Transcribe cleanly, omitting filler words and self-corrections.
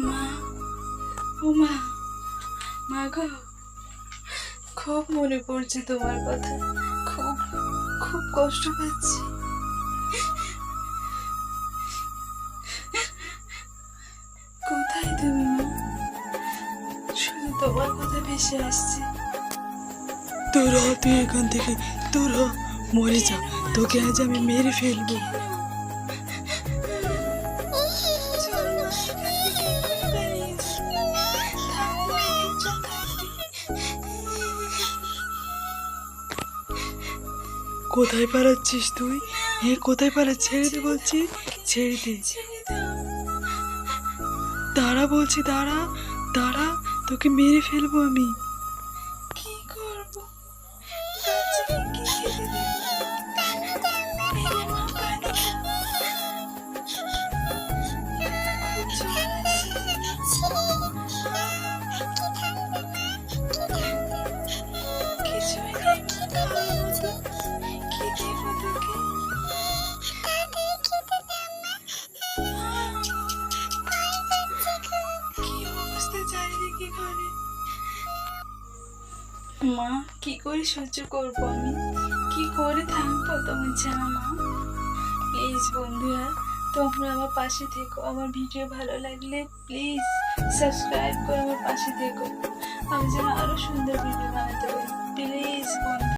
মা, ও মা, মা গো, খুব মনে পড়ছে তোমার কথা। খুব খুব কষ্ট পাচ্ছি। কোথায় তুমি মা? শুধু তোমার কথা ভেসে আসছে। তোর হ, তুই এখান থেকে তোর হ, মরে যা, তোকে আজ আমি মেরে ফেলবো। চল মা, এখান থেকে এক্ষুনি পালিয়ে যাই। থামো, একজন থাকবে। কোথায় পালাচ্ছিস তুই? কোথায় পালাচ্ছিস? ছেড়ে দে বলছি, ছেড়ে দে। ছেড়ে দাও। দাঁড়া বলছি, দাঁড়া দাঁড়া, তোকে মেরে ফেলবো আমি। কি করবো? বাচ্চাকে কি খেতে দেবো? এই নে মা, পানি খা। খুব জ্বর আসছে। কিছুই নেই মা, খাওয়ার মতো। কি দেবো তোকে? কি অবস্থা চারিদিকে ঘরে। মা, কি করে সহ্য করবো আমি? কি করে থাকবো তোমার ছাড়া মা? প্লিজ বন্ধুরা, তোমরা আমার পাশে থেকো। আমার ভিডিও ভালো লাগলে প্লিজ সাবস্ক্রাইব করে আমার পাশে থেকো। আমি যেন আরো সুন্দর ভিডিও বানাতে পারি। প্লিজ বন্ধু।